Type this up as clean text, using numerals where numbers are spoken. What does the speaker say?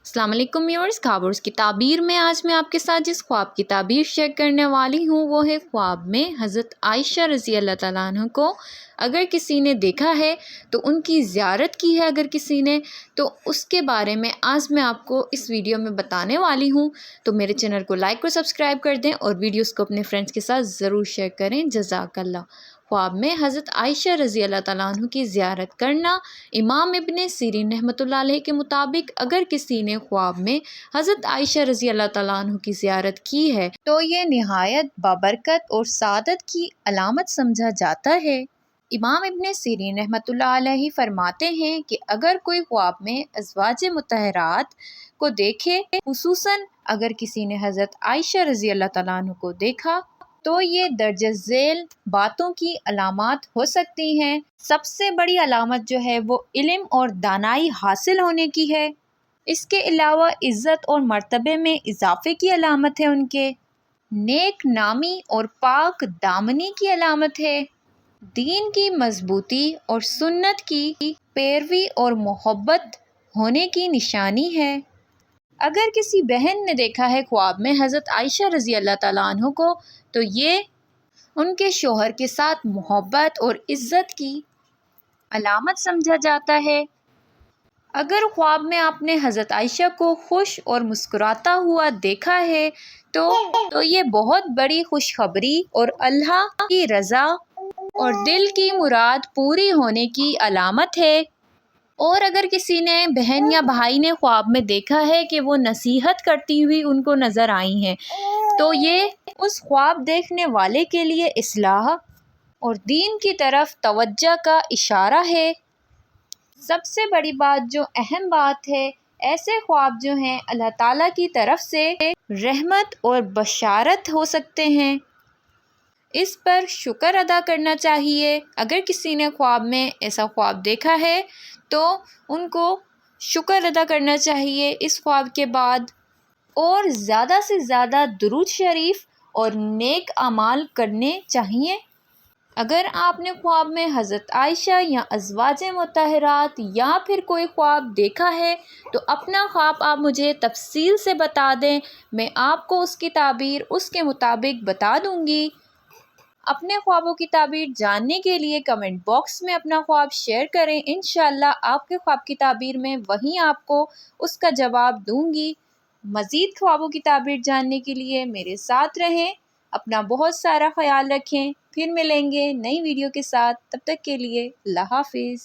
अस्सलाम वालेकुम व्यूअर्स। ख्वाबों की ताबीर में आज मैं आपके साथ जिस ख्वाब की ताबीर शेयर करने वाली हूँ वो है ख्वाब में हज़रत आयशा रज़ी अल्लाह तआला अन्हा को अगर किसी ने देखा है तो उनकी ज़ियारत की है अगर किसी ने, तो उसके बारे में आज मैं आपको इस वीडियो में बताने वाली हूँ। तो मेरे चैनल को लाइक और सब्सक्राइब कर दें और वीडियोस को अपने फ्रेंड्स के साथ ज़रूर शेयर करें। जज़ाकल्लाह। ख्वाब में हज़रत आयशा रज़ी अल्लाह तआला अन्हा की ज़ियारत करना। इमाम इब्ने सीरीन रहमतुल्लाह अलैह के मुताबिक अगर किसी ने ख्वाब में हज़रत आयशा रज़ी अल्लाह तआला अन्हा की ज़ियारत की है तो ये निहायत बाबरकत और सादत की अलामत समझा जाता है। इमाम इब्ने सीरीन रहमतुल्लाह अलैह फरमाते हैं कि अगर कोई ख्वाब में अज़वाज मुतहरात को देखे, खुसूसन अगर किसी ने हज़रत आयशा रज़ी अल्लाह तआला अन्हा को देखा, तो ये दर्ज झेल बातों की अलामत हो सकती हैं। सबसे बड़ी अलामत जो है वो इल्म और दानाई हासिल होने की है। इसके अलावा इज़्ज़त और मर्तबे में इजाफे की अलामत है, उनके नेक नामी और पाक दामनी की अलामत है, दीन की मजबूती और सुन्नत की पैरवी और मोहब्बत होने की निशानी है। अगर किसी बहन ने देखा है ख्वाब में हज़रत आयशा रज़ी अल्लाह तआला अन्हा को, तो ये उनके शोहर के साथ मोहब्बत और इज़्ज़त की अलामत समझा जाता है। अगर ख्वाब में आपने हज़रत आयशा को खुश और मुस्कुराता हुआ देखा है तो ये बहुत बड़ी खुशखबरी और अल्लाह की रज़ा और दिल की मुराद पूरी होने की अलामत है। और अगर किसी ने बहन या भाई ने ख्वाब में देखा है कि वो नसीहत करती हुई उनको नज़र आई हैं, तो ये उस ख्वाब देखने वाले के लिए इस्लाह और दीन की तरफ तवज्जो का इशारा है। सबसे बड़ी बात, जो अहम बात है, ऐसे ख्वाब जो हैं अल्लाह ताला की तरफ से रहमत और बशारत हो सकते हैं। इस पर शुक्र अदा करना चाहिए। अगर किसी ने ख्वाब में ऐसा ख्वाब देखा है तो उनको शुक्र अदा करना चाहिए इस ख्वाब के बाद, और ज़्यादा से ज़्यादा दुरूद शरीफ और नेक अमाल करने चाहिए। अगर आपने ख्वाब में हज़रत आयशा या अज़वाज मुतहरात या फिर कोई ख्वाब देखा है तो अपना ख्वाब आप मुझे तफसील से बता दें, मैं आपको उसकी ताबीर उसके मुताबिक बता दूँगी। अपने ख्वाबों की ताबीर जानने के लिए कमेंट बॉक्स में अपना ख्वाब शेयर करें। इंशाअल्लाह आपके ख्वाब की ताबीर में वहीं आपको उसका जवाब दूंगी। मज़ीद ख्वाबों की ताबीर जानने के लिए मेरे साथ रहें। अपना बहुत सारा ख्याल रखें। फिर मिलेंगे नई वीडियो के साथ। तब तक के लिए अल्लाह हाफिज़।